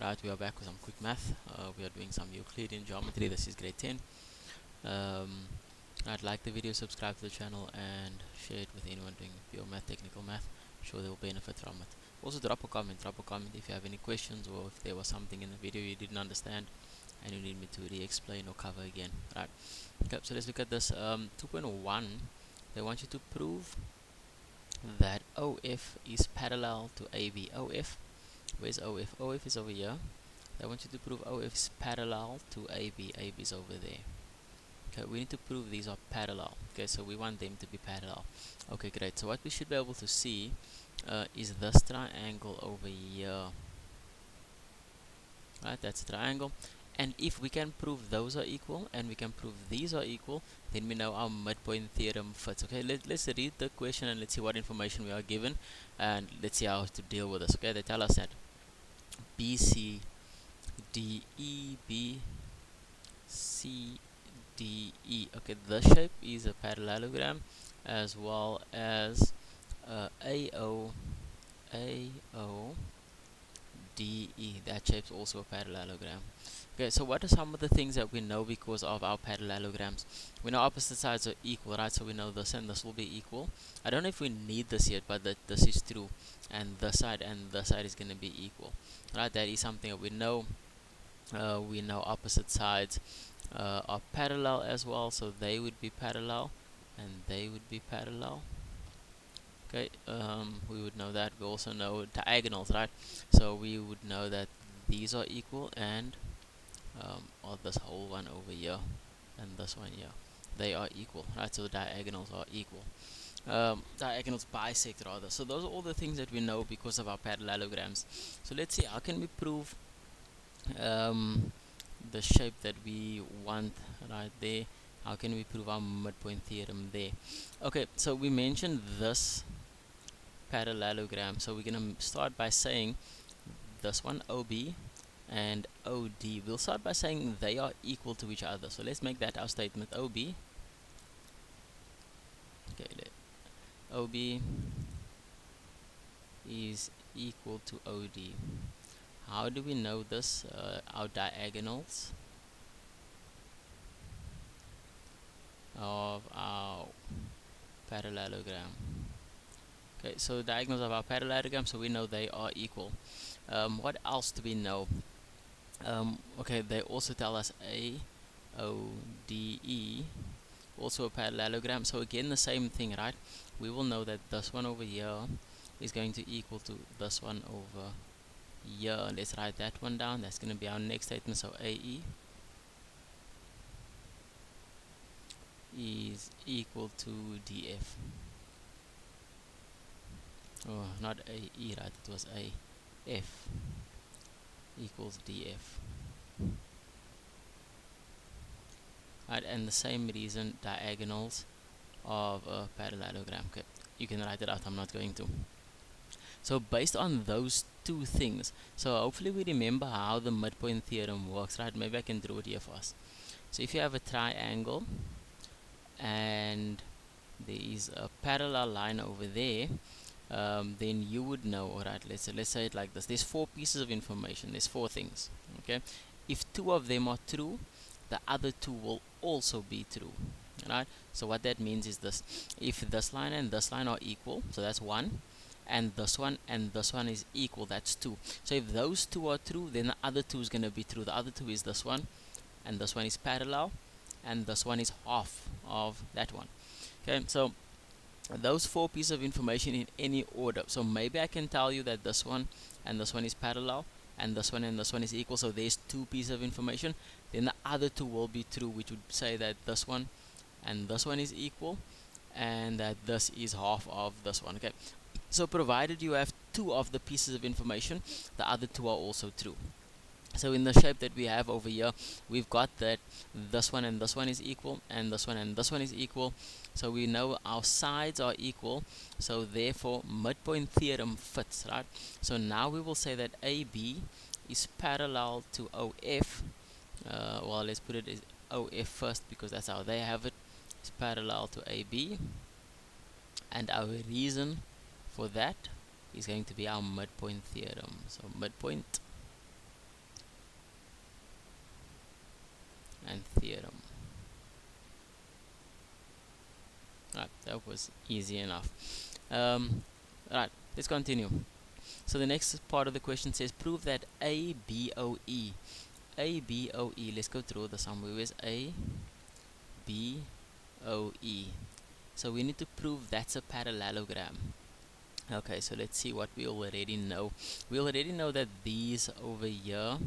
Right, we are back with some quick math. We are doing some Euclidean geometry. This is grade 10. I'd like the video, subscribe to the channel, and share it with anyone doing pure math, technical math. I'm sure they will benefit from it. Also, drop a comment if you have any questions, or if there was something in the video you didn't understand and you need me to re-explain or cover again. Right. Okay, so let's look at this. 2.1. They want you to prove that OF is parallel to AB. OF, where's OF? OF is over here. I want you to prove OF is parallel to AB. AB is over there. Okay, we need to prove these are parallel. Okay, so we want them to be parallel. Okay, great. So what we should be able to see is this triangle over here. Right, that's a triangle. And if we can prove those are equal and we can prove these are equal, then we know our midpoint theorem fits. Okay, let's read the question and let's see what information we are given, and let's see how to deal with this. Okay, they tell us that BC DE BCDE. Okay, the shape is a parallelogram, as well as AODE. That shape's also a parallelogram. Okay, so what are some of the things that we know because of our parallelograms? We know opposite sides are equal, right? So we know this and this will be equal. I don't know if we need this yet, but this is true, and this side is going to be equal, right? That is something that we know. We know opposite sides are parallel as well, so they would be parallel and they would be parallel. Okay, we would know that. We also know diagonals, right? So we would know that these are equal, and or this whole one over here and this one here, they are equal, right? So the diagonals are equal. Diagonals bisect rather. So those are all the things that we know because of our parallelograms. So let's see, how can we prove the shape that we want right there? How can we prove our midpoint theorem there? Okay, so we mentioned this parallelogram, so we're gonna start by saying this one OB and OD. We'll start by saying they are equal to each other. So let's make that our statement. OB, okay, OB is equal to OD. How do we know this? Our diagonals of our parallelogram. Okay, so the diagonals of our parallelogram, so we know they are equal. What else do we know? Okay, they also tell us AODE, also a parallelogram. So again, the same thing, right? We will know that this one over here is going to equal to this one over here. Let's write that one down. That's going to be our next statement. So AE is equal to DF. Oh, not AE, right? It was AF equals DF. Right, and the same reason, diagonals of a parallelogram. Okay, you can write it out. I'm not going to. So based on those two things, so hopefully we remember how the midpoint theorem works, right? Maybe I can draw it here for us. So if you have a triangle and there is a parallel line over there, then you would know, alright, let's say it like this. There's four pieces of information. There's four things. Okay, if two of them are true, the other two will also be true. Right? So what that means is this: if this line and this line are equal, so that's one, and this one is equal, that's two. So if those two are true, then the other two is going to be true. The other two is this one, and this one is parallel, and this one is half of that one. Okay, so those four pieces of information in any order. So maybe I can tell you that this one and this one is parallel, and this one is equal, so there's two pieces of information. Then the other two will be true, which would say that this one and this one is equal, and that this is half of this one. Okay, so provided you have two of the pieces of information, the other two are also true. So in the shape that we have over here, we've got that this one and this one is equal, and this one and this one is equal. So we know our sides are equal, so therefore midpoint theorem fits, right? So now we will say that AB is parallel to OF. Well, let's put it as OF first, because that's how they have it. It's parallel to AB, and our reason for that is going to be our midpoint theorem. So midpoint and theorem. Right, that was easy enough. Right, let's continue. So the next part of the question says prove that ABOE. ABOE, let's go through the sum. Where's ABOE? So we need to prove that's a parallelogram. Okay, so let's see what we already know. We already know that these over here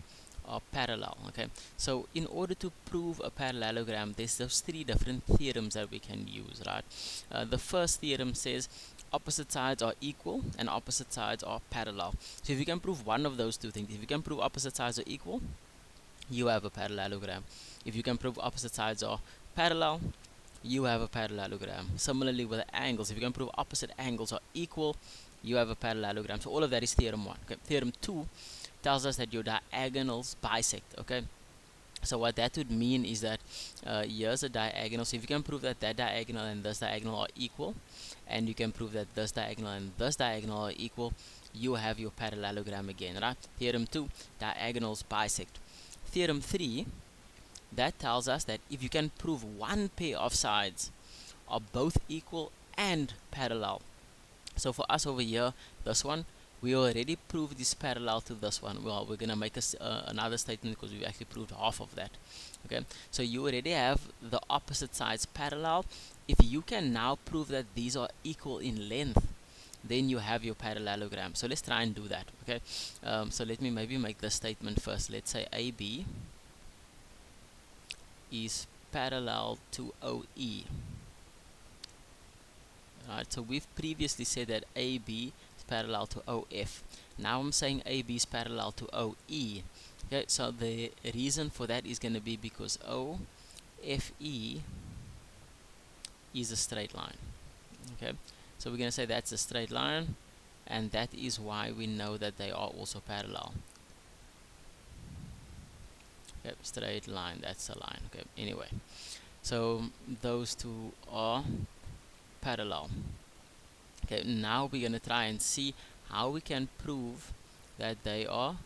are parallel. Okay, so in order to prove a parallelogram, there's those three different theorems that we can use, right? The first theorem says opposite sides are equal and opposite sides are parallel. So if you can prove one of those two things, if you can prove opposite sides are equal, you have a parallelogram. If you can prove opposite sides are parallel, you have a parallelogram. Similarly with the angles, if you can prove opposite angles are equal, you have a parallelogram. So all of that is theorem 1. Okay. Theorem 2 tells us that your diagonals bisect. Okay, so what that would mean is that here's a diagonal. So if you can prove that that diagonal and this diagonal are equal, and you can prove that this diagonal and this diagonal are equal, you have your parallelogram again, right? Theorem 2, diagonals bisect. Theorem 3, that tells us that if you can prove one pair of sides are both equal and parallel. So for us over here, this one, we already proved this parallel to this one. Well, we're going to make another statement because we've actually proved half of that. Okay, so you already have the opposite sides parallel. If you can now prove that these are equal in length, then you have your parallelogram. So let's try and do that. Okay, so let me maybe make this statement first. Let's say AB is parallel to OE. Alright, so we've previously said that AB is parallel to OF. Now I'm saying AB is parallel to OE. Okay, so the reason for that is going to be because OFE is a straight line. Okay, so we're going to say that's a straight line, and that is why we know that they are also parallel. Okay, straight line, that's a line. Okay, anyway, so those two are parallel. Okay, now we're going to try and see how we can prove that they are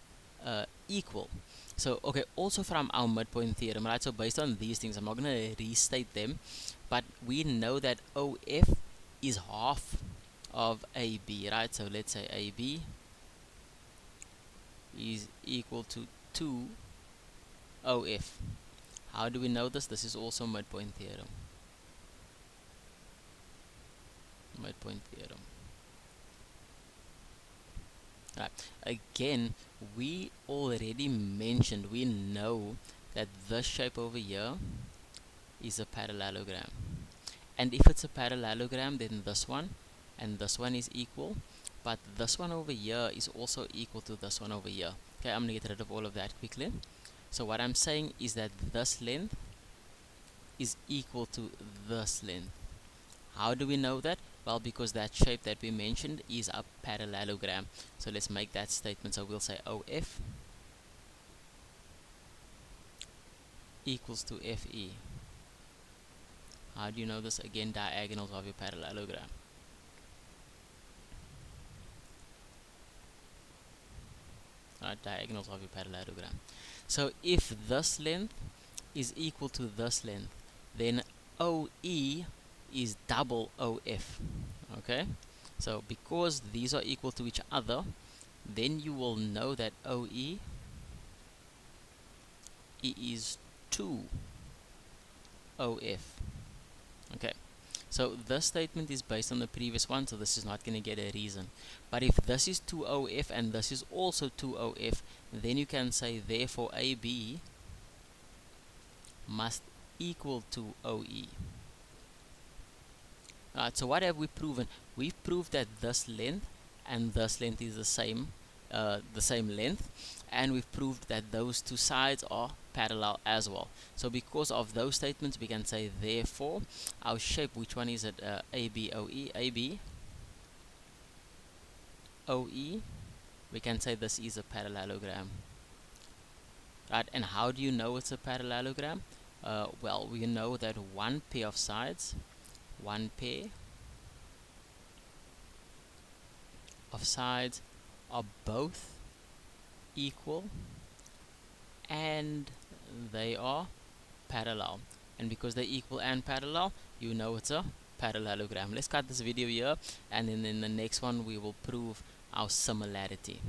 equal. So, okay, also from our midpoint theorem, right? So based on these things, I'm not going to restate them, but we know that OF is half of AB, right? So let's say AB is equal to 2 OF. How do we know this? This is also midpoint theorem. Midpoint theorem. Right. Again, we already mentioned, we know that this shape over here is a parallelogram. And if it's a parallelogram, then this one and this one is equal. But this one over here is also equal to this one over here. Okay, I'm going to get rid of all of that quickly. So what I'm saying is that this length is equal to this length. How do we know that? Well, because that shape that we mentioned is a parallelogram. So let's make that statement. So we'll say OF equals to FE. How do you know this? Again, diagonals of your parallelogram. Alright, diagonals of your parallelogram. So if this length is equal to this length, then OE is double OF. Okay, so because these are equal to each other, then you will know that OE is 2 OF. Okay, so this statement is based on the previous one, so this is not going to get a reason. But if this is 2 OF and this is also 2 OF, then you can say therefore AB must equal to OE. Alright, so what have we proven? We've proved that this length and this length is the same length, and we've proved that those two sides are parallel as well. So because of those statements, we can say therefore our shape, which one is it? ABOE, ABOE, we can say this is a parallelogram. Right, and how do you know it's a parallelogram? Well, we know that one pair of sides are both equal and they are parallel, and because they're equal and parallel, you know it's a parallelogram. Let's cut this video here, and then in the next one we will prove our similarity.